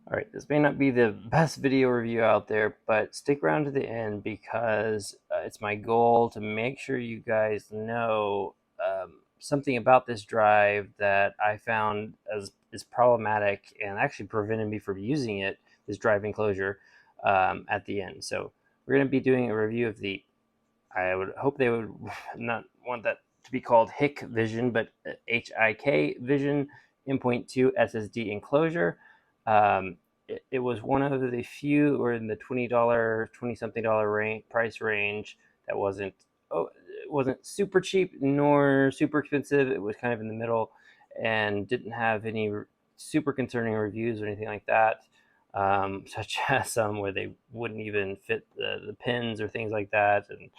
All right, this may not be the best video review out there, but stick around to the end because it's my goal to make sure you guys know something about this drive that I found as is problematic and actually prevented me from using it, this drive enclosure, at the end. So we're going to be doing a review of the, I would hope they would not want that to be called HIKVISION, but HIKVISION M.2 SSD enclosure. It was one of the few, or in the $20, 20 something price range that it wasn't super cheap nor super expensive. It was kind of in the middle and didn't have any super concerning reviews or anything like that. Such as some where they wouldn't even fit the pins or things like that, and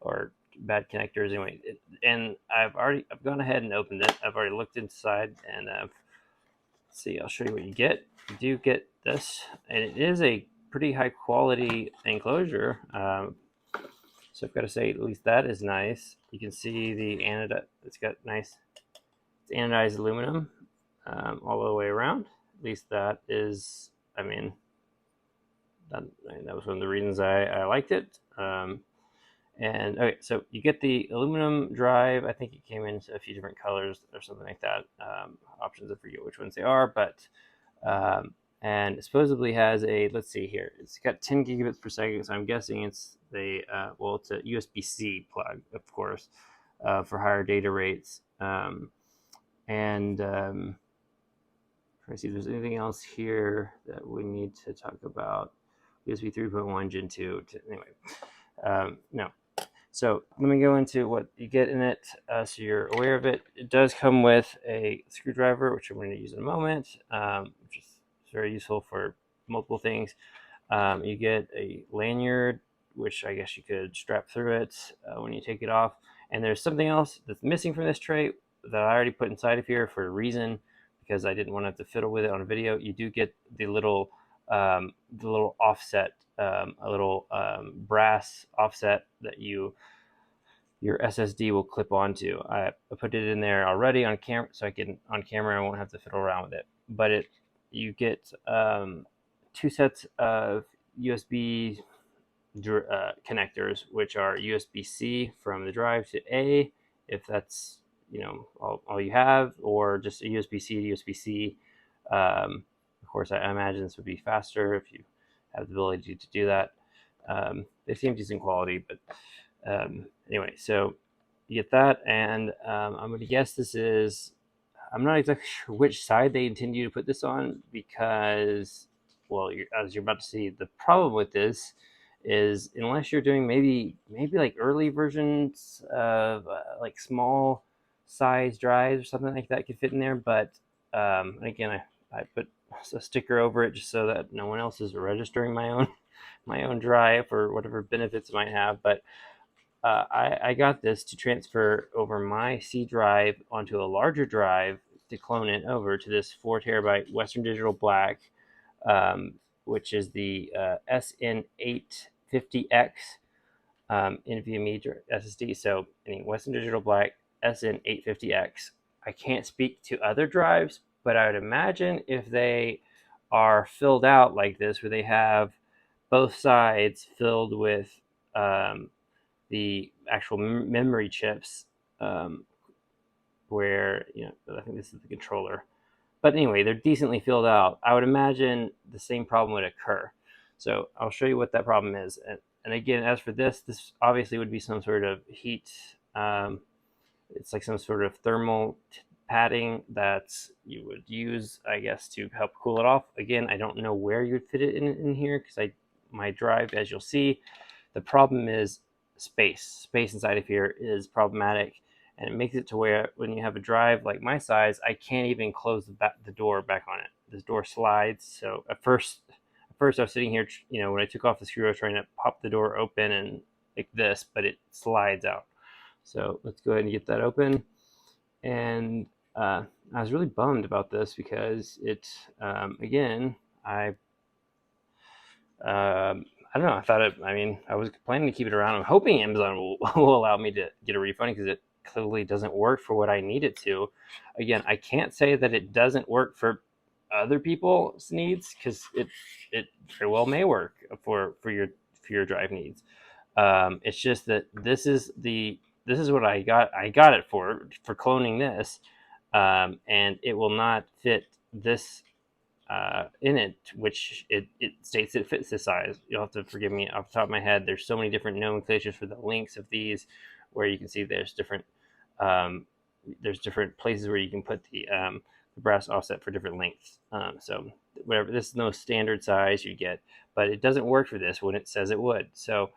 or bad connectors. Anyway, and I've gone ahead and opened it. I've already looked inside, and see, I'll show you what you get. You do get this, and it is a pretty high quality enclosure. So I've got to say, at least that is nice. You can see the anodized. It's got nice. It's anodized aluminum all the way around. At least that is. I mean, that was one of the reasons I liked it. And okay, so you get the aluminum drive. I think it came in a few different colors or something like that. Options, I forget which ones they are, but and it supposedly has a, let's see here, it's got 10 gigabits per second. So I'm guessing it's well, it's a USB-C plug, of course, for higher data rates. And try to see if there's anything else here that we need to talk about. USB 3.1 Gen 2. Anyway, no. So let me go into what you get in it, so you're aware of it. It does come with a screwdriver, which I'm going to use in a moment, which is very useful for multiple things. You get a lanyard, which I guess you could strap through it when you take it off. And there's something else that's missing from this tray that I already put inside of here for a reason, because I didn't want to have to fiddle with it on a video. You do get the little offset, a little brass offset that your SSD will clip onto. I put it in there already on camera, so on camera I won't have to fiddle around with it. But you get two sets of USB connectors, which are USB-C from the drive to A, if that's all you have, or just a USB-C to USB-C. Of course, I imagine this would be faster if you have the ability to do that. They seem decent quality, but anyway, so you get that, and I'm going to guess this is. I'm not exactly sure which side they intend you to put this on, because, well, as you're about to see, the problem with this is, unless you're doing maybe like early versions of like small size drives or something like that could fit in there. But again, I put a sticker over it just so that no one else is registering my own drive for whatever benefits it might have. But I got this to transfer over my C drive onto a larger drive to clone it over to this 4 terabyte Western Digital Black, which is the SN850X NVMe SSD. So, Western Digital Black SN850X. I can't speak to other drives, but I would imagine if they are filled out like this, where they have both sides filled with the actual memory chips, where I think this is the controller. But anyway, they're decently filled out. I would imagine the same problem would occur. So I'll show you what that problem is. And again, as for this obviously would be some sort of heat. It's like some sort of thermal padding that you would use, I guess, to help cool it off. Again, I don't know where you'd fit it in here, because my drive, as you'll see, the problem is space inside of here is problematic, and it makes it to where when you have a drive like my size, I can't even close the door back on it. This door slides. So at first I was sitting here, when I took off the screw, I was trying to pop the door open and like this, but it slides out. So let's go ahead and get that open. And I was really bummed about this, because again, I don't know. I was planning to keep it around. I'm hoping Amazon will allow me to get a refund, because it clearly doesn't work for what I need it to. Again, I can't say that it doesn't work for other people's needs, because it very well may work for your drive needs. It's just that this is what I got it for cloning this, and it will not fit this in it, which it states it fits this size. You'll have to forgive me off the top of my head. There's so many different nomenclatures for the links of these, where you can see um, there's different places where you can put the brass offset for different lengths. So whatever, this is no standard size you get, but it doesn't work for this when it says it would. So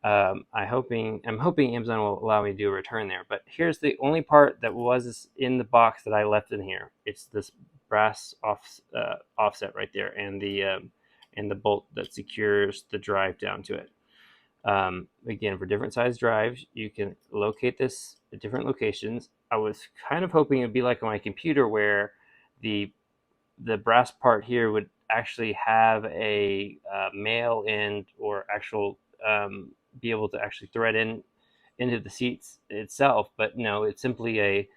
I'm hoping Amazon will allow me to do a return there. But here's the only part that was in the box that I left in here. It's this brass offset right there, and the bolt that secures the drive down to it. Again, for different size drives, you can locate this at different locations. I was kind of hoping it'd be like on my computer, where the brass part here would actually have a male end, or actual be able to actually thread into the seats itself. But no, it's simply a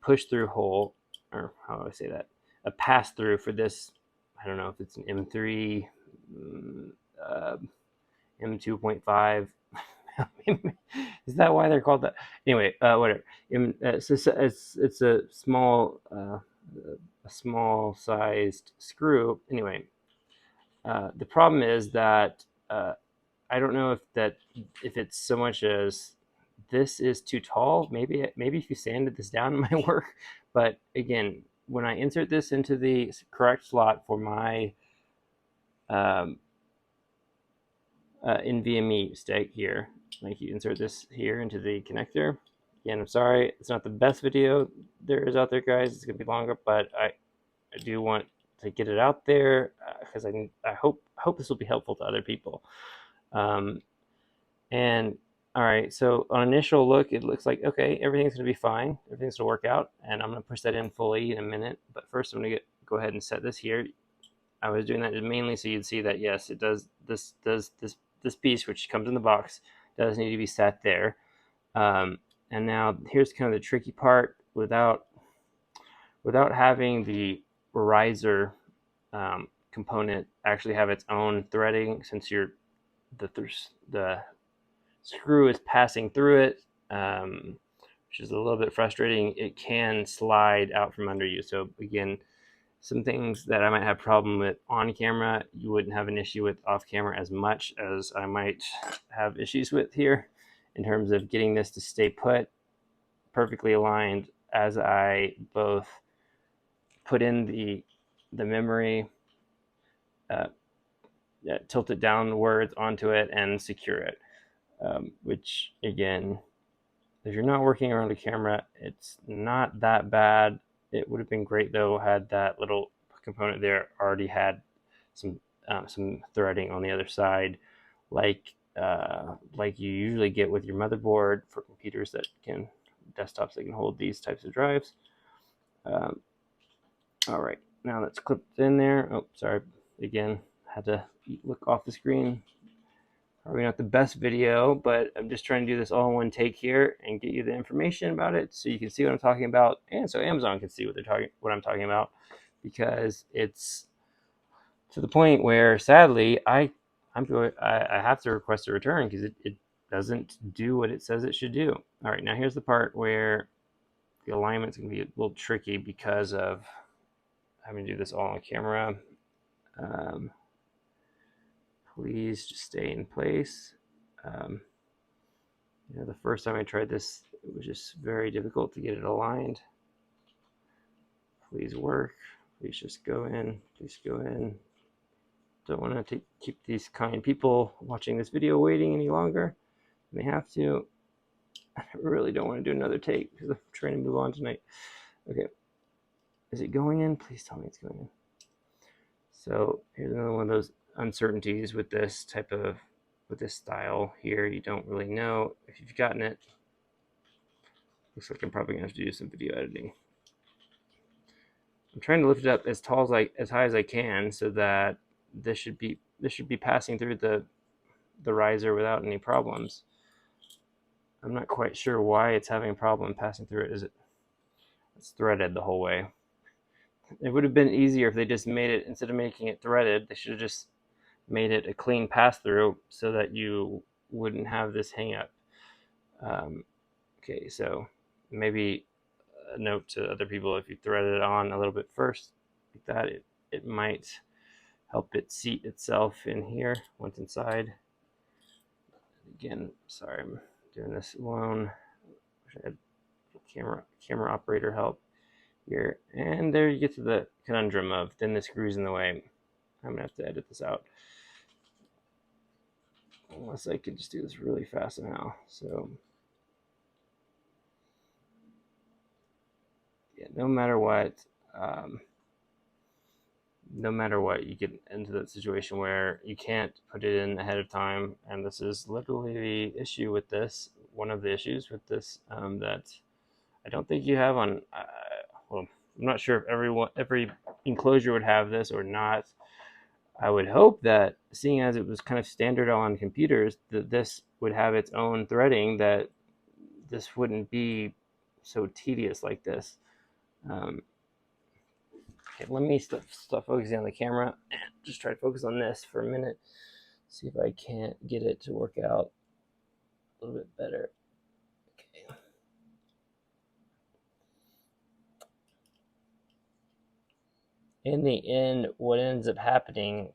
push through hole, or how do I say that? A pass through for this. I don't know if it's an M3, uh, M2.5. Is that why they're called that? Anyway, whatever. It's a small sized screw. Anyway, the problem is that I don't know if it's so much as this is too tall. Maybe if you sanded this down, it might work. But again, when I insert this into the correct slot for my um, NVMe stick here, like you insert this here into the connector. Again, I'm sorry, it's not the best video there is out there, guys. It's gonna be longer, but I do want to get it out there, because I hope this will be helpful to other people. And all right, so on initial look, it looks like, okay, everything's gonna be fine. Everything's gonna work out, and I'm gonna push that in fully in a minute. But first, I'm gonna go ahead and set this here. I was doing that mainly so you'd see that, yes, it does. This piece, which comes in the box, does need to be set there. And now here's kind of the tricky part. Without having the riser component actually have its own threading, since the screw is passing through it, which is a little bit frustrating. It can slide out from under you. So again, some things that I might have problem with on camera, you wouldn't have an issue with off camera as much as I might have issues with here, in terms of getting this to stay put perfectly aligned as I both put in the memory, tilt it downwards onto it, and secure it. Which again, if you're not working around a camera, it's not that bad. It would have been great though had that little component there already had some threading on the other side, like you usually get with your motherboard for computers desktops that can hold these types of drives. All right, now that's clipped in there. Oh, sorry, again, had to look off the screen. Probably not the best video, but I'm just trying to do this all in one take here and get you the information about it, so you can see what I'm talking about, and so Amazon can see what I'm talking about, because it's to the point where, sadly, I have to request a return, because it doesn't do what it says it should do. All right, now here's the part where the alignment's gonna be a little tricky because of having to do this all on camera. Please just stay in place. The first time I tried this, it was just very difficult to get it aligned. Please work. Please just go in. Please go in. Don't want to keep these kind people watching this video waiting any longer. They have to. I really don't want to do another take, because I'm trying to move on tonight. Okay. Is it going in? Please tell me it's going in. So here's another one of those uncertainties with this style here. You don't really know if you've gotten it. Looks like I'm probably gonna have to do some video editing. I'm trying to lift it up as high as I can, so that this should be passing through the riser without any problems. I'm not quite sure why it's having a problem passing through it. It's threaded the whole way. It would have been easier if they just made it, instead of making it threaded, they should have just made it a clean pass through so that you wouldn't have this hang up. Okay, so maybe a note to other people: if you thread it on a little bit first, like that, it might help it seat itself in here once inside. Again, sorry, I'm doing this alone. Wish I had camera operator help here. And there you get to the conundrum of then the screw's in the way. I'm gonna have to edit this out, unless I could just do this really fast somehow. So yeah, no matter what, you get into that situation where you can't put it in ahead of time, and this is literally the issue with this. One of the issues with this, that I don't think you have on. Well, I'm not sure if every enclosure would have this or not. I would hope that, seeing as it was kind of standard on computers, that this would have its own threading, that this wouldn't be so tedious like this. Okay, let me stop focusing on the camera and just try to focus on this for a minute. See if I can't get it to work out a little bit better. Okay. In the end, what ends up happening,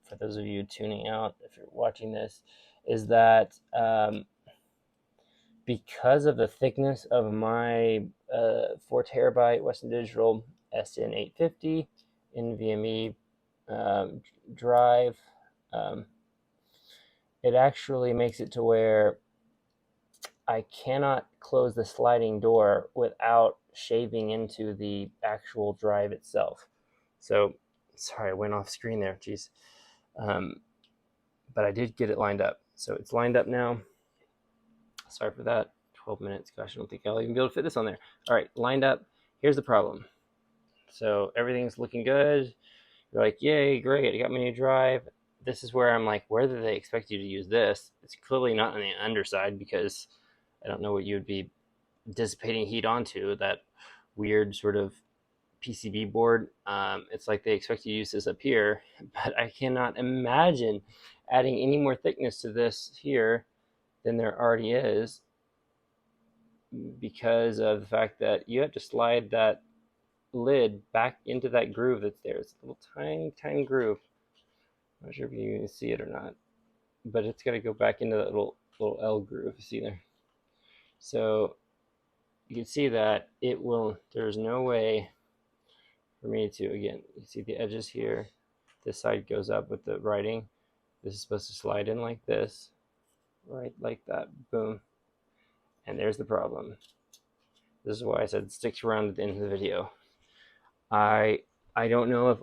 for those of you tuning out, if you're watching this, is that because of the thickness of my 4 terabyte Western Digital SN850 NVMe drive, it actually makes it to where I cannot close the sliding door without shaving into the actual drive itself. So, sorry, I went off screen there, geez. But I did get it lined up. So it's lined up now. Sorry for that. 12 minutes. Gosh, I don't think I'll even be able to fit this on there. All right, lined up. Here's the problem. So everything's looking good. You're like, yay, great, I got my new drive. This is where I'm like, where do they expect you to use this? It's clearly not on the underside, because I don't know what you would be dissipating heat onto, that weird sort of PCB board. It's like they expect you to use this up here, but I cannot imagine adding any more thickness to this here than there already is, because of the fact that you have to slide that lid back into that groove that's there. It's a little tiny groove. I'm not sure if you can see it or not, but it's got to go back into that little L groove. You see there? So you can see that it will. There's no way for me to, again, you see the edges here. This side goes up with the writing. This is supposed to slide in like this, right, like that. Boom. And there's the problem. This is why I said sticks around at the end of the video. I don't know if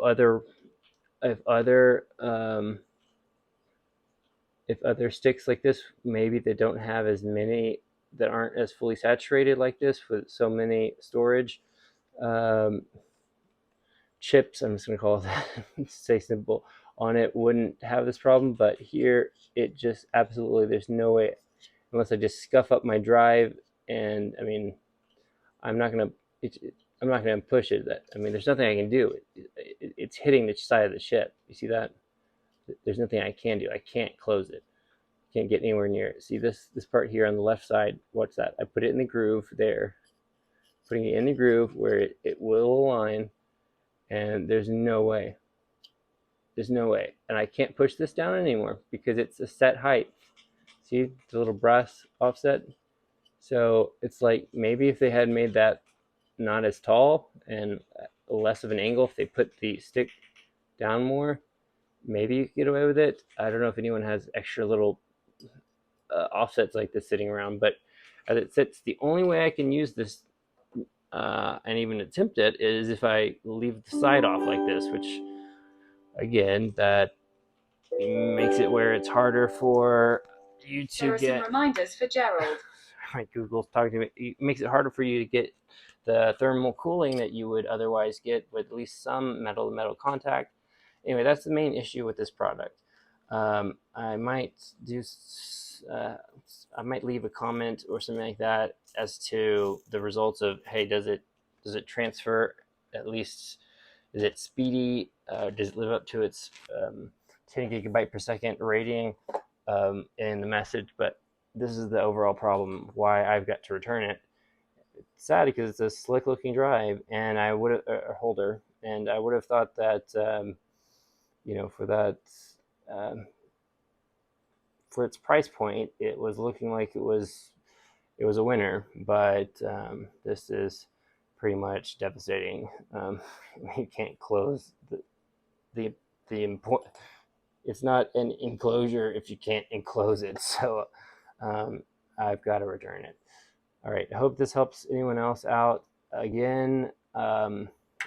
other sticks like this, maybe they don't have as many, that aren't as fully saturated like this with so many storage chips. I'm just going to call it that. Say simple on it, wouldn't have this problem, but here it just absolutely, there's no way, unless I just scuff up my drive. And I mean, I'm not going to push it. I mean, there's nothing I can do. It's hitting the side of the ship. You see that? There's nothing I can do. I can't close it. Can't get anywhere near it. See this part here on the left side? What's that? I put it in the groove there. Putting it in the groove where it will align, and there's no way. There's no way. And I can't push this down anymore because it's a set height. See the little brass offset? So it's like, maybe if they had made that not as tall and less of an angle, if they put the stick down more, maybe you could get away with it. I don't know if anyone has extra little offsets like this sitting around, but as it sits, the only way I can use this and even attempt it is if I leave the side off like this, which again, that makes it where it's harder for you to there are get some reminders for Gerald. My Google's talking to me. It makes it harder for you to get the thermal cooling that you would otherwise get with at least some metal to metal contact. Anyway, that's the main issue with this product. I might leave a comment or something like that as to the results of, hey, does it transfer at least Is it speedy? Does it live up to its 10 gigabyte per second rating in the message? But this is the overall problem why I've got to return it. It's sad because it's a slick looking drive and I would have a holder, and I would have thought that for that um, for its price point, it was looking like it was a winner, but this is pretty much devastating. You can't close the the import. It's not an enclosure if you can't enclose it. So I've got to return it. All right. I hope this helps anyone else out. Again,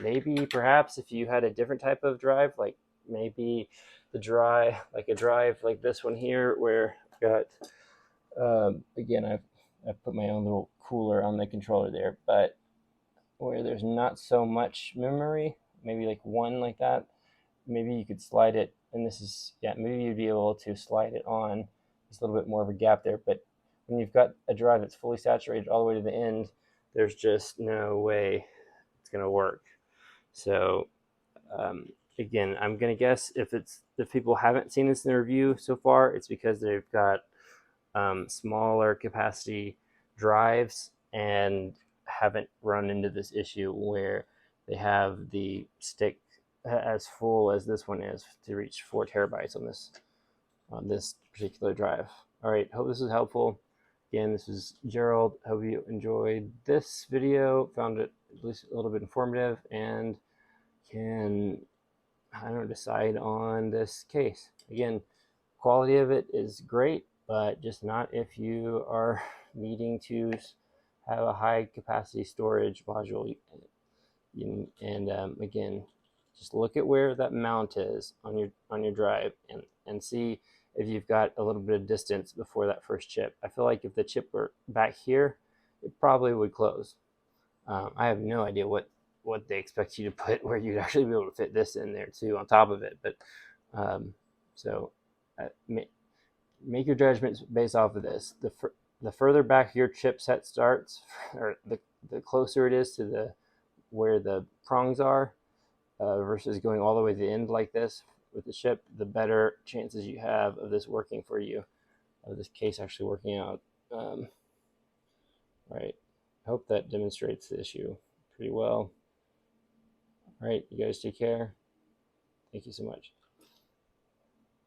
maybe perhaps if you had a different type of drive, like maybe a drive like this one here, where I've got again I've put my own little cooler on the controller there, but where there's not so much memory, maybe like one like that, maybe you could slide it, and this is, yeah, maybe you'd be able to slide it on. There's a little bit more of a gap there, but when you've got a drive that's fully saturated all the way to the end, there's just no way it's going to work. So again, I'm going to guess if people haven't seen this in the review so far, it's because they've got smaller capacity drives and haven't run into this issue where they have the stick as full as this one is to reach 4 terabytes on this particular drive. All right, hope this is helpful. Again, this is Gerald. Hope you enjoyed this video, found it at least a little bit informative, and can, I don't know, decide on this case. Again, quality of it is great, but just not if you are needing to have a high capacity storage module. And again, just look at where that mount is on your drive, and see if you've got a little bit of distance before that first chip. I feel like if the chip were back here, it probably would close. I have no idea what they expect you to put where you'd actually be able to fit this in there too on top of it. But so make your judgments based off of this. The further back your chipset starts, or the closer it is to the where the prongs are, versus going all the way to the end like this with the chip, the better chances you have of this working for you, of this case actually working out. Right. I hope that demonstrates the issue pretty well. All right, you guys take care. Thank you so much.